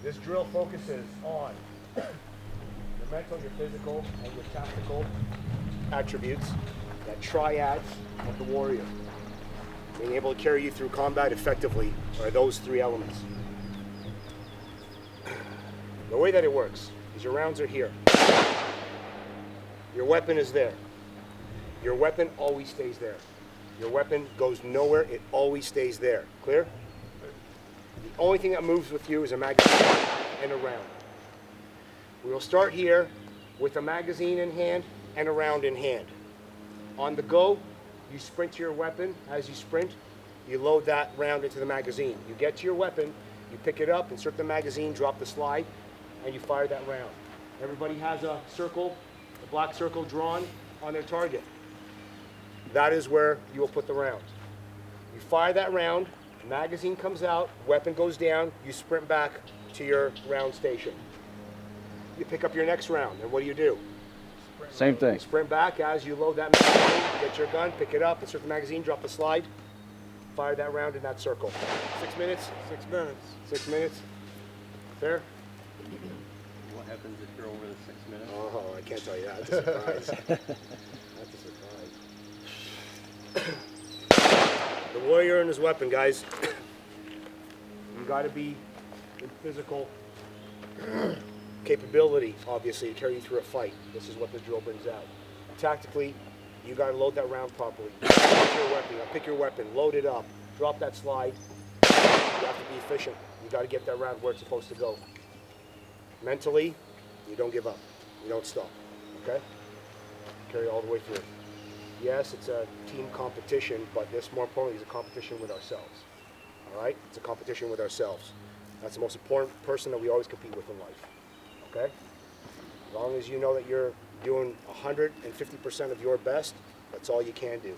This drill focuses on your mental, your physical, and your tactical attributes, that triads of the warrior. Being able to carry you through combat effectively are those three elements. The way that it works is your rounds are here. Your weapon is there. Your weapon always stays there. Your weapon goes nowhere, it always stays there. Clear? The only thing that moves with you is a magazine and a round. We will start here with a magazine in hand and a round in hand. On the go, you sprint to your weapon. As you sprint, you load that round into the magazine. You get to your weapon, you pick it up, insert the magazine, drop the slide, and you fire that round. Everybody has a circle, a black circle drawn on their target. That is where you will put the round. You fire that round, magazine comes out, weapon goes down, you sprint back to your round station. You pick up your next round, and what do? Same thing. You sprint back as you load that magazine, get your gun, pick it up, insert the magazine, drop the slide, fire that round in that circle. 6 minutes? 6 minutes. 6 minutes. Fair? What happens if you're over the 6 minutes? Oh, I can't tell you that. That's a surprise. That's a surprise. The warrior and his weapon, guys. You got to be in physical capability, obviously, to carry you through a fight. This is what the drill brings out. Tactically, you got to load that round properly. Pick your weapon, pick your weapon, load it up, drop that slide. You have to be efficient. You got to get that round where it's supposed to go. Mentally, you don't give up. You don't stop. Okay? Carry it all the way through. Yes, it's a team competition, but this, more importantly, is a competition with ourselves. All right? It's a competition with ourselves. That's the most important person that we always compete with in life. Okay? As long as you know that you're doing 150% of your best, that's all you can do.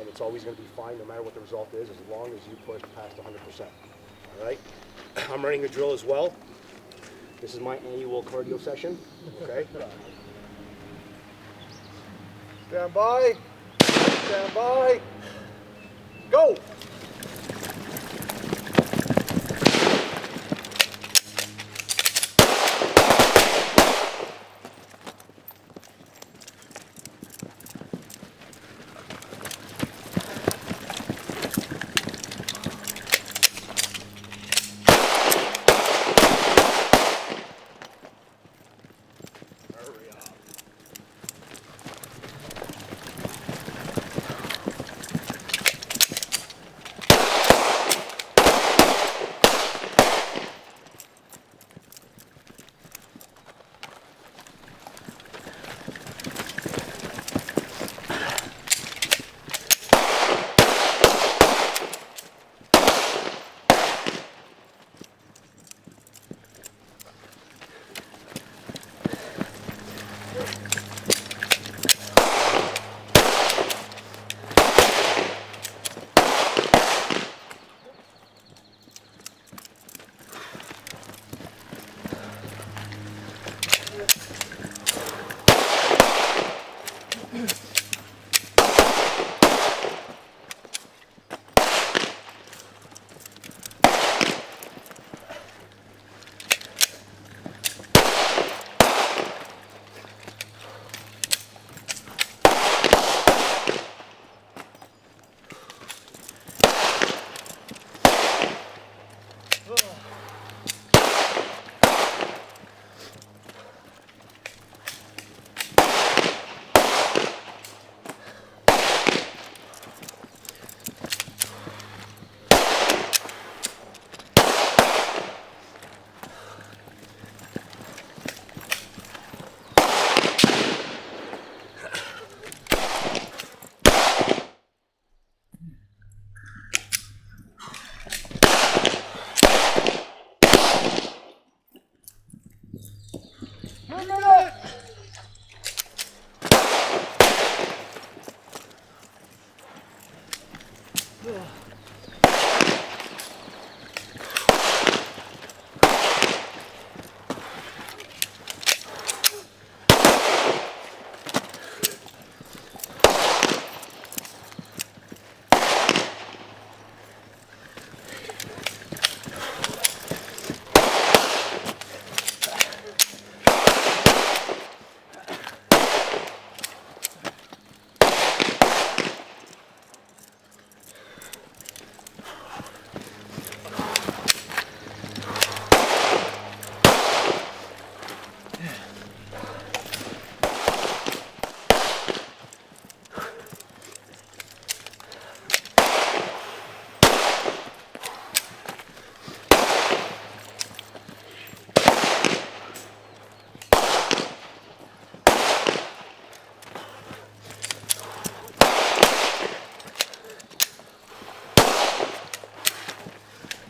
And it's always going to be fine no matter what the result is, as long as you push past 100%. All right? I'm running a drill as well. This is my annual cardio session. Okay? Stand by. Stand by. Go!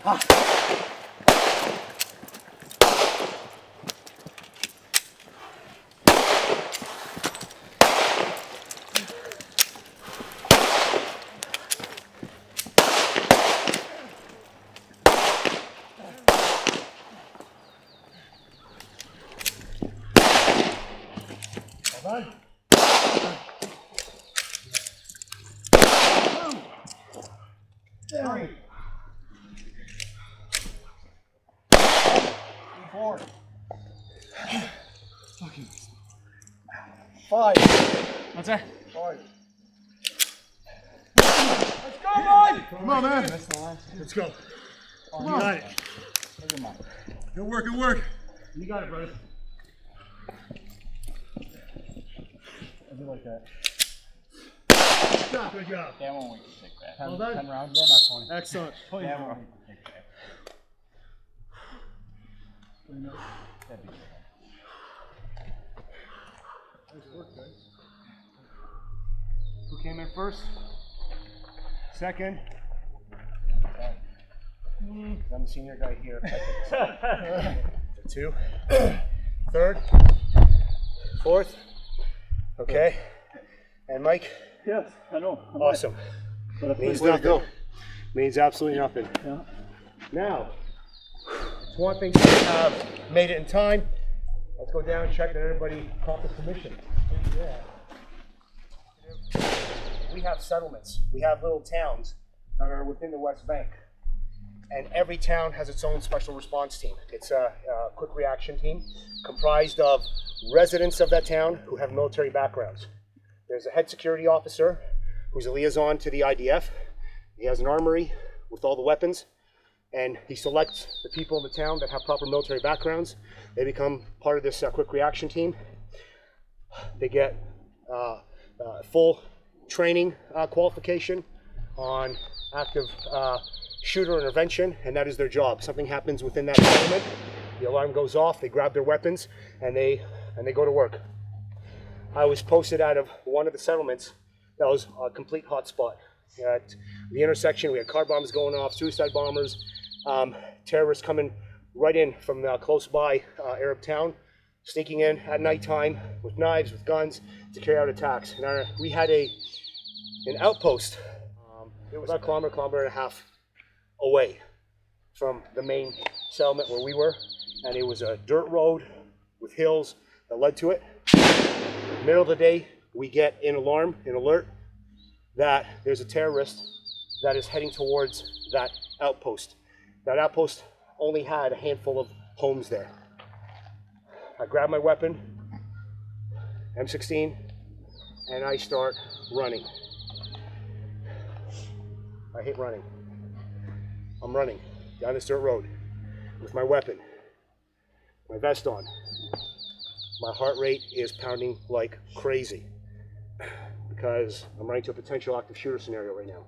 Hold on. 3, 4, 5. What's that? 5. Let's go, Mike! Come on, man. Let's go. You got it. Good work, good work. You got it, brother. I do like that. Good job. That one we can take back. 10, Well done. 10 rounds, yeah, not 20. Excellent. That one we can take back. That'd be good. Nice work, guys. Who came in first? Second? I'm the senior guy here. 2. 3rd? 4th? Okay. And Mike? Yes, I know. Awesome. Means Way to nothing. go. Means absolutely nothing. Yeah. Now, it's one thing to have made it in time. Let's go down and check that everybody caught the commission. We have settlements. We have little towns that are within the West Bank. And every town has its own special response team. It's a quick reaction team comprised of residents of that town who have military backgrounds. There's a head security officer who's a liaison to the IDF. He has an armory with all the weapons, and he selects the people in the town that have proper military backgrounds. They become part of this quick reaction team. They get full training qualification on active shooter intervention, and that is their job. Something happens within that settlement, the alarm goes off, they grab their weapons, and they go to work. I was posted out of one of the settlements that was a complete hotspot. At the intersection, we had car bombs going off, suicide bombers, terrorists coming right in from the close by Arab town, sneaking in at nighttime with knives, with guns to carry out attacks. And we had an outpost. It was about a kilometer and a half away from the main settlement where we were, and it was a dirt road with hills that led to it. Middle of the day, we get an alert that there's a terrorist that is heading towards that outpost. That outpost only had a handful of homes there. I grab my weapon, M16, and I start running. I hate running. I'm running down this dirt road with my weapon, my vest on. My heart rate is pounding like crazy because I'm running to a potential active shooter scenario right now.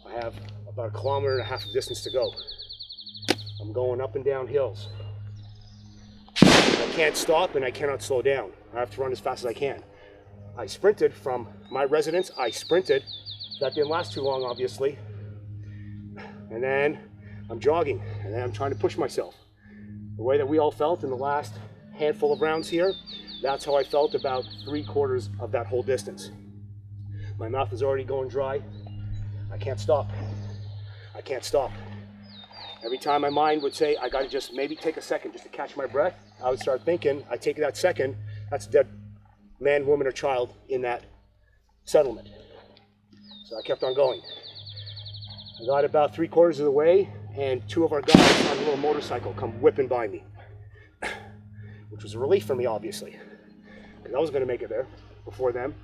I have about a kilometer and a half of distance to go. I'm going up and down hills. I can't stop and I cannot slow down. I have to run as fast as I can. I sprinted from my residence. I sprinted. That didn't last too long, obviously. And then I'm jogging, and then I'm trying to push myself. The way that we all felt in the last handful of rounds here, that's how I felt about 3/4 of that whole distance. My mouth is already going dry. I can't stop. I can't stop. Every time my mind would say, I gotta just maybe take a second just to catch my breath, I would start thinking, I take that second, that's a dead man, woman, or child in that settlement. So I kept on going. I got about 3/4 of the way, and 2 of our guys on a little motorcycle come whipping by me, which was a relief for me, obviously, because I was going to make it there before them.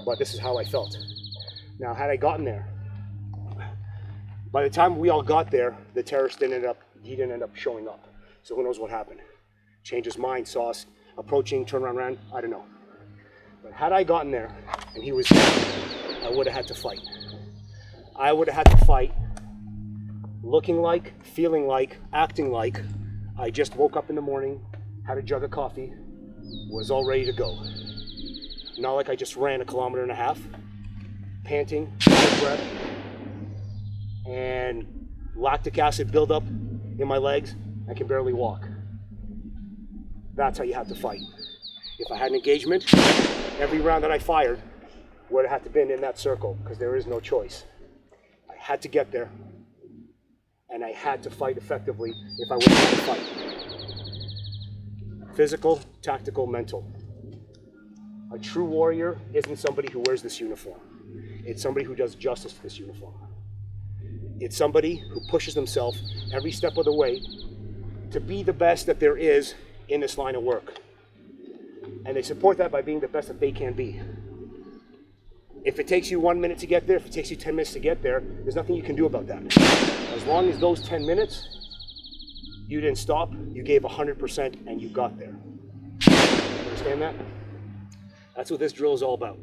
But this is how I felt. Now, had I gotten there, by the time we all got there, the terrorist didn't end up showing up. So who knows what happened? Changed his mind, saw us approaching, turned around, ran, I don't know. But had I gotten there and he was there, I would have had to fight. I would have had to fight looking like, feeling like, acting like I just woke up in the morning, had a jug of coffee, was all ready to go. Not like I just ran a kilometer and a half, panting, out of breath. and lactic acid buildup in my legs, I can barely walk. That's how you have to fight. If I had an engagement, every round that I fired would have had to been in that circle, because there is no choice. I had to get there, and I had to fight effectively if I was going to fight. Physical, tactical, mental. A true warrior isn't somebody who wears this uniform. It's somebody who does justice to this uniform. It's somebody who pushes themselves every step of the way to be the best that there is in this line of work. And they support that by being the best that they can be. If it takes you 1 minute to get there, if it takes you 10 minutes to get there, there's nothing you can do about that. As long as those 10 minutes, you didn't stop, you gave 100% and you got there. Understand that? That's what this drill is all about.